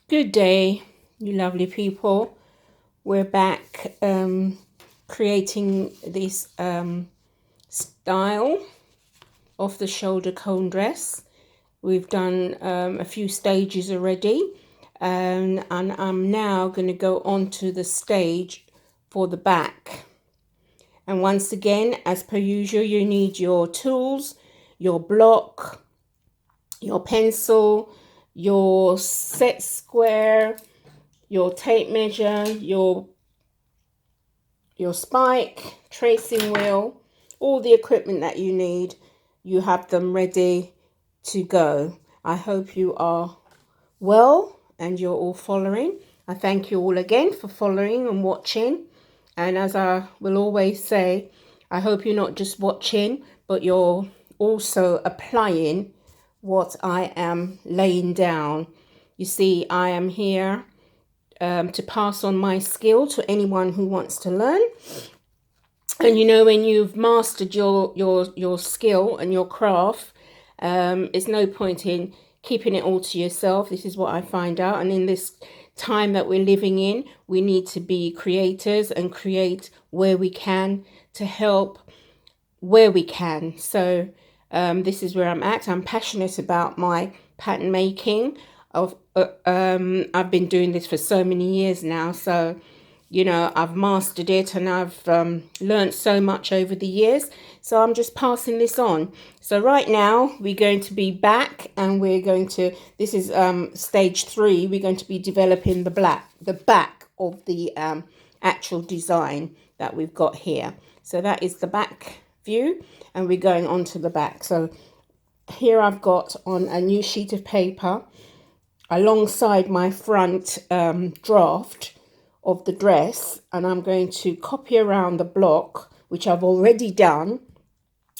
Good day, you lovely people. We're back creating this style of the shoulder cone dress. We've done a few stages already, and I'm now going to go on to the stage for the back. And once again, as per usual, you need your tools, your block, your pencil, your set square, your tape measure, your spike, tracing wheel, all the equipment that you need. You have them ready to go. I hope you are well and you're all following. I thank you all again for following and watching. And as I will always say, I hope you're not just watching, but you're also applying what I am laying down. You see, I am here to pass on my skill to anyone who wants to learn. And you know, when you've mastered your skill and your craft, it's no point in keeping it all to yourself. This is what I find out. And in this time that we're living in, we need to be creators and create where we can to help where we can. So this is where I'm at. I'm passionate about my pattern making. I've been doing this for so many years now, so you know, I've mastered it and I've learned so much over the years. So I'm just passing this on. So right now we're going to be back and we're going to, this is stage 3. We're going to be developing the back of the actual design that we've got here. So that is the back view and we're going on to the back. So here I've got on a new sheet of paper alongside my front draft of the dress, and I'm going to copy around the block, which I've already done.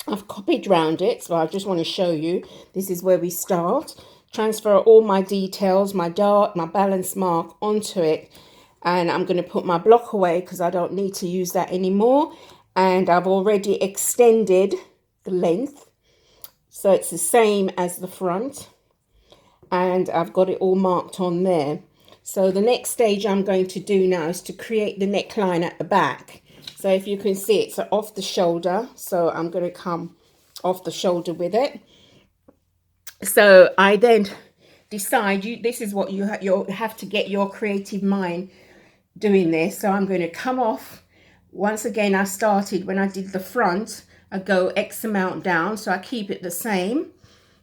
I've copied around it, so I just want to show you. This is where we start. Transfer all my details, my dart, my balance mark onto it, and I'm going to put my block away because I don't need to use that anymore. And I've already extended the length, so it's the same as the front, and I've got it all marked on there. So the next stage I'm going to do now is to create the neckline at the back. So if you can see, it's off the shoulder. So I'm going to come off the shoulder with it. So I then decide, this is what you have to get your creative mind doing this. So I'm going to come off. Once again, I started when I did the front, I go X amount down. So I keep it the same.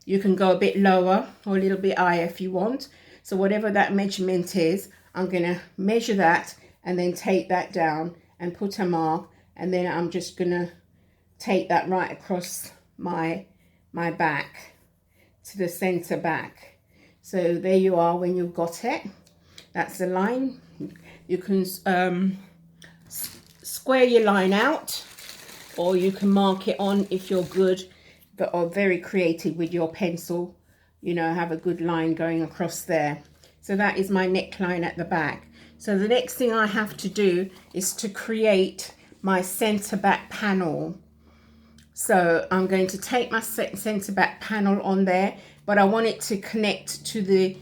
You can go a bit lower or a little bit higher if you want. So whatever that measurement is, I'm going to measure that and then take that down and put a mark. And then I'm just going to take that right across my back to the center back. So there you are when you've got it. That's the line. You can square your line out, or you can mark it on if you're good, but are very creative with your pencil. You know, have a good line going across there. So that is my neckline at the back. So the next thing I have to do is to create my center back panel. So I'm going to take my center back panel on there, but I want it to connect to the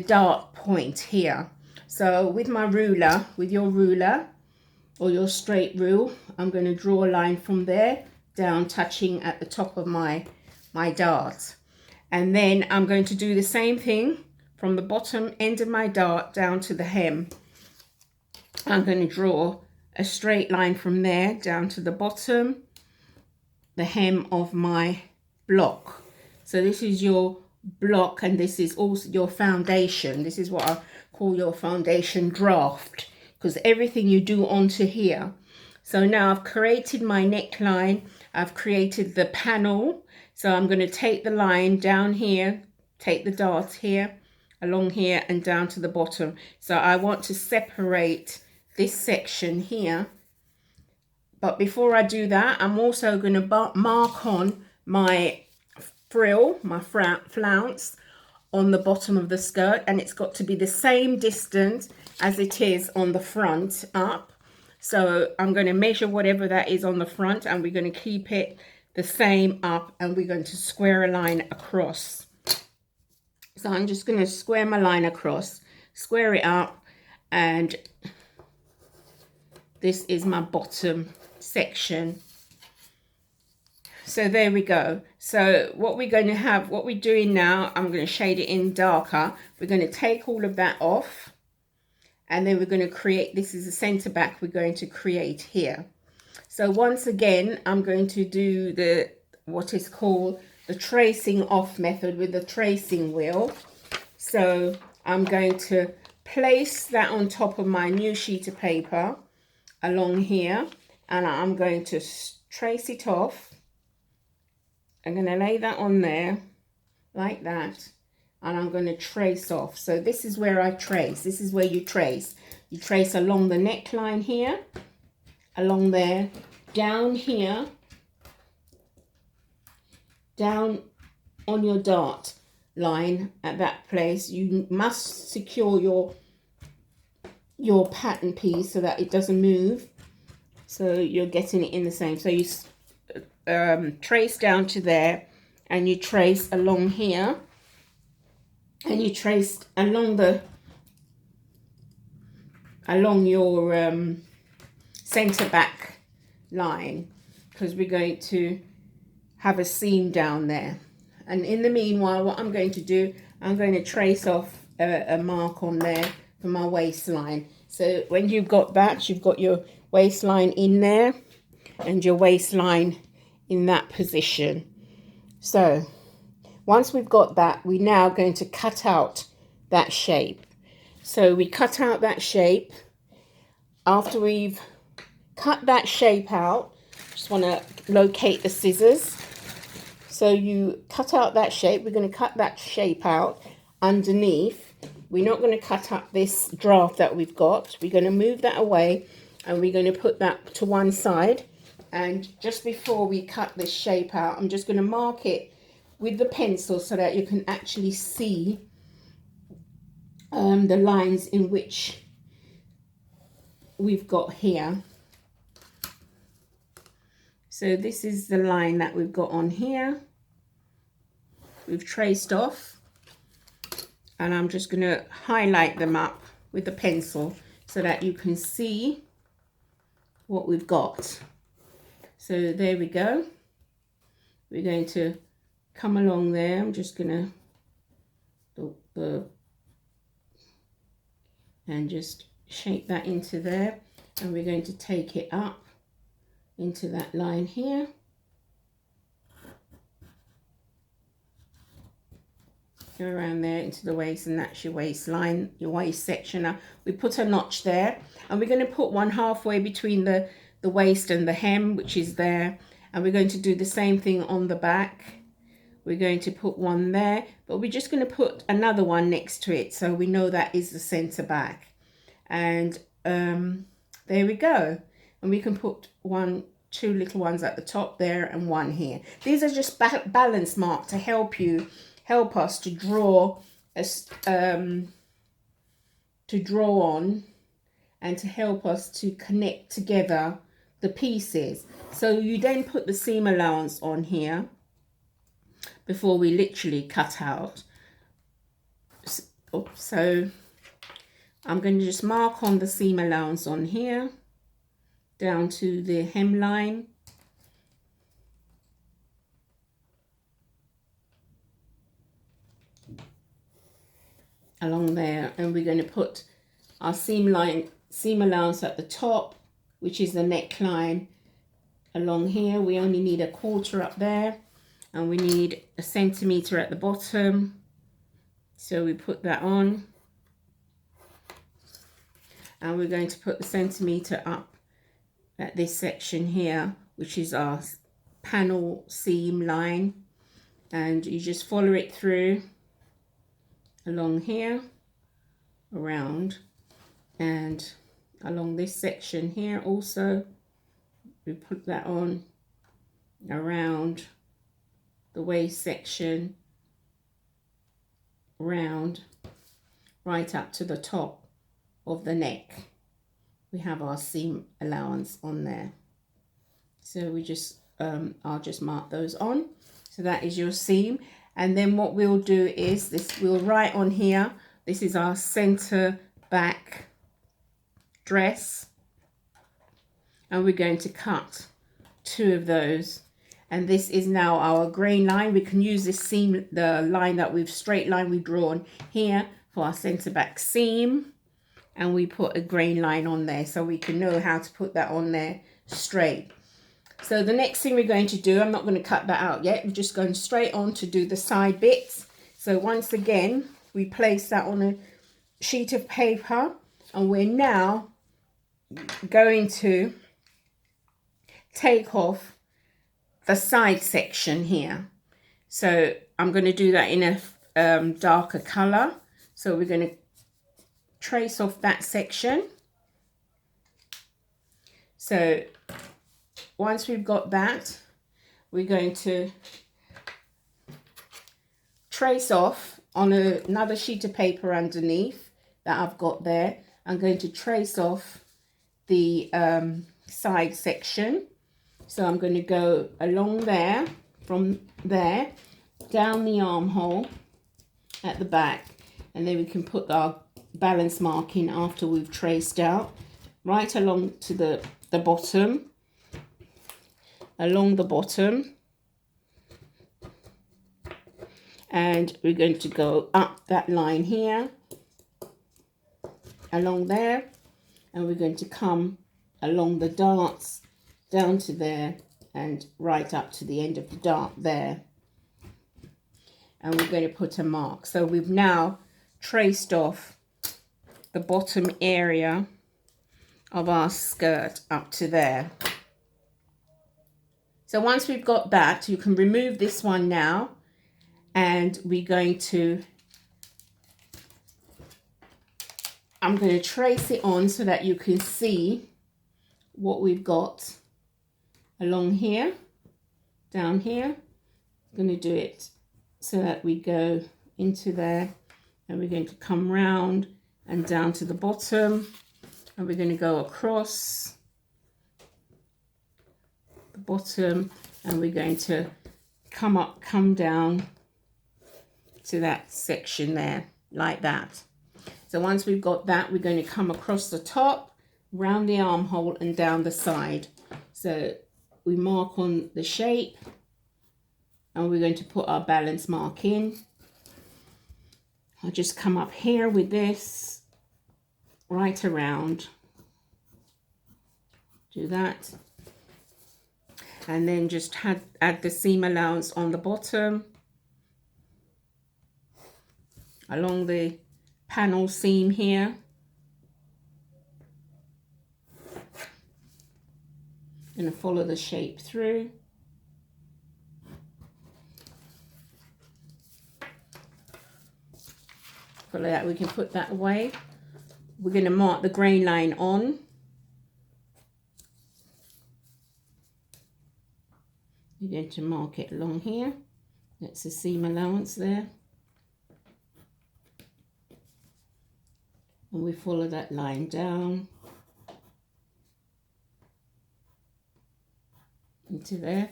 dart point here. So with my ruler, with your ruler or your straight rule, I'm going to draw a line from there down, touching at the top of my dart. And then I'm going to do the same thing from the bottom end of my dart down to the hem. I'm going to draw a straight line from there down to the bottom, the hem of my block. So this is your block, and this is also your foundation. This is what I call your foundation draft, because everything you do onto here. So now I've created my neckline, I've created the panel. So I'm going to take the line down here, take the dart here, along here and down to the bottom. So I want to separate this section here. But before I do that, I'm also going to mark on my frill, my flounce on the bottom of the skirt. And it's got to be the same distance as it is on the front up. So I'm going to measure whatever that is on the front, and we're going to keep it the same up, and we're going to square a line across. So I'm just going to square my line across. square it up, and this is my bottom section. So there we go. So what we're going to have, what we're doing now, I'm going to shade it in darker. We're going to take all of that off, and then we're going to create, this is the center back we're going to create here. So once again, I'm going to do the, what is called the tracing off method with the tracing wheel. So I'm going to place that on top of my new sheet of paper along here, and I'm going to trace it off. I'm going to lay that on there like that, and I'm going to trace off. So this is where I trace. This is where you trace. You trace along the neckline here, along there, down here, down on your dart line at that place. You must secure your pattern piece so that it doesn't move. So you're getting it in the same. So you trace down to there, and you trace along here, and you trace along your center back line, because we're going to have a seam down there. And in the meanwhile, what I'm going to do, I'm going to trace off a mark on there for my waistline. So when you've got that, you've got your waistline in there and your waistline in that position. So once we've got that, we're now going to cut out that shape. So we cut out that shape. After we've cut that shape out, just want to locate the scissors. So you cut out that shape. We're going to cut that shape out underneath. We're not going to cut up this draft that we've got. We're going to move that away, and we're going to put that to one side. And just before we cut this shape out, I'm just going to mark it with the pencil so that you can actually see the lines in which we've got here. So this is the line that we've got on here. We've traced off, and I'm just going to highlight them up with the pencil so that you can see what we've got. So there we go. We're going to come along there. I'm just going to and just shape that into there, and we're going to take it up into that line here. Go around there into the waist, and that's your waistline, your waist section. Now we put a notch there, and we're going to put one halfway between the waist and the hem, which is there, and we're going to do the same thing on the back. We're going to put one there, but we're just going to put another one next to it so we know that is the center back. And there we go. And we can put two little ones at the top there and one here. These are just balance marks to help us to draw on, and to help us to connect together the pieces. So you then put the seam allowance on here before we literally cut out. So I'm going to just mark on the seam allowance on here down to the hemline. Along there, and we're going to put our seam allowance at the top, which is the neckline. Along here, we only need a quarter up there, and we need a centimeter at the bottom. So we put that on, and we're going to put the centimeter up at this section here, which is our panel seam line, and you just follow it through along here, around, and along this section here also. We put that on around the waist section, round, right up to the top of the neck. We have our seam allowance on there. So we just, I'll just mark those on. So that is your seam. And then what we'll do is this, we'll write on here This is our center back dress, and we're going to cut 2 of those. And this is now our grain line. We can use this seam, the line that we've straight line we've drawn here for our center back seam, and we put a grain line on there so we can know how to put that on there straight. So the next thing we're going to do, I'm not going to cut that out yet, we're just going straight on to do the side bits. So once again, we place that on a sheet of paper, and we're now going to take off the side section here. So I'm going to do that in a darker color. So we're going to trace off that section. So once we've got that, we're going to trace off on another sheet of paper underneath that I've got there. I'm going to trace off the side section. So I'm going to go along there, from there, down the armhole at the back, and then we can put our balance mark in after we've traced out, right along to the bottom, along the bottom, and we're going to go up that line here, along there, and we're going to come along the darts down to there and right up to the end of the dart there, and we're going to put a mark. So we've now traced off the bottom area of our skirt up to there. So once we've got that, you can remove this one now, and we're going to, I'm going to trace it on so that you can see what we've got along here, down here. I'm going to do it so that we go into there, and we're going to come round and down to the bottom, and we're going to go across the bottom, and we're going to come up, come down to that section there, like that. So once we've got that, we're going to come across the top, round the armhole, and down the side. So we mark on the shape, and we're going to put our balance mark in. I'll just come up here with this, right around, do that, and then just add the seam allowance on the bottom, along the panel seam here. Going to follow the shape through. Follow that, we can put that away. We're going to mark the grain line on. We're going to mark it along here. That's the seam allowance there. And we follow that line down into there,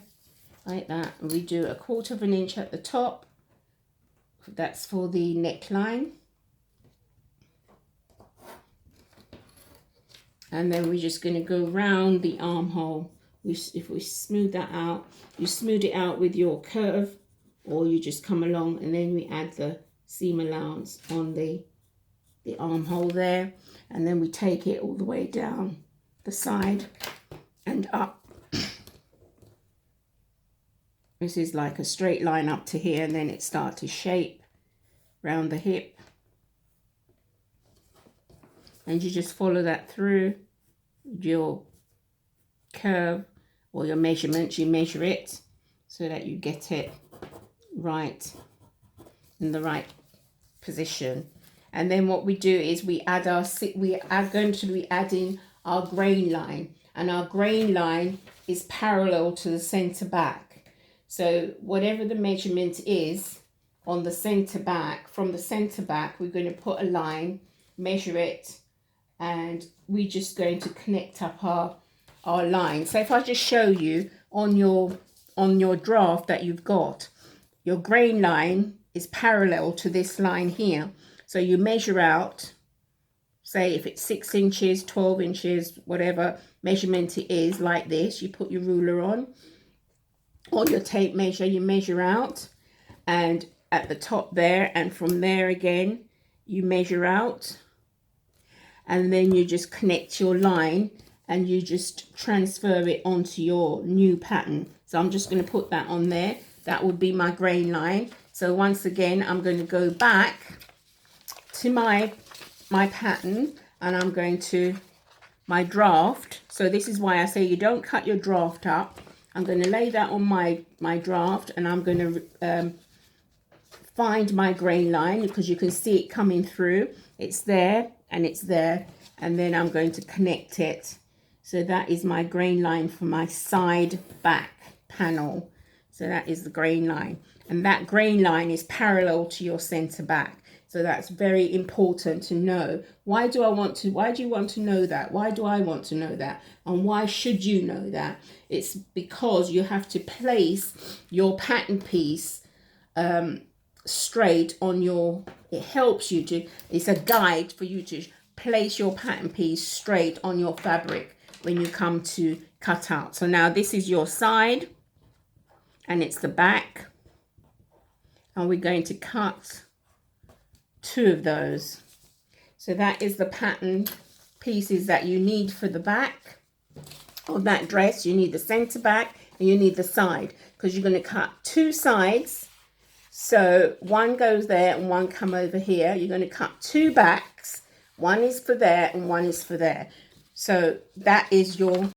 like that. And we do 1/4 inch at the top. That's for the neckline. And then we're just going to go round the armhole. If we smooth that out, you smooth it out with your curve, or you just come along, and then we add the seam allowance on the armhole there, and then we take it all the way down the side and up. This is like a straight line up to here, and then it starts to shape round the hip, and you just follow that through your curve or your measurements. You measure it so that you get it right in the right position. And then what we do is we are going to be adding our grain line, and our grain line is parallel to the center back. So whatever the measurement is on the center back, from the center back, we're going to put a line, measure it, and we're just going to connect up our line. So if I just show you on your draft that you've got, your grain line is parallel to this line here. So you measure out, say if it's 6 inches, 12 inches, whatever measurement it is, like this. You put your ruler on or your tape measure, you measure out, and at the top there, and from there again, you measure out, and then you just connect your line and you just transfer it onto your new pattern. So I'm just going to put that on there. That would be my grain line. So once again, I'm going to go back to my pattern, and I'm going to my draft. So this is why I say you don't cut your draft up. I'm going to lay that on my draft, and I'm going to find my grain line, because you can see it coming through. It's there and it's there, and then I'm going to connect it. So that is my grain line for my side back panel. So that is the grain line, and that grain line is parallel to your center back. So that's very important to know. Why do you want to know that? Why do I want to know that? And why should you know that? It's because you have to place your pattern piece straight on your, it helps you to, it's a guide for you to place your pattern piece straight on your fabric when you come to cut out. So now this is your side and it's the back, and we're going to cut 2 of those. So that is the pattern pieces that you need for the back of that dress. You need the center back and you need the side, because you're going to cut 2 sides. So one goes there and one come over here. You're going to cut 2 backs. One is for there and one is for there. So that is your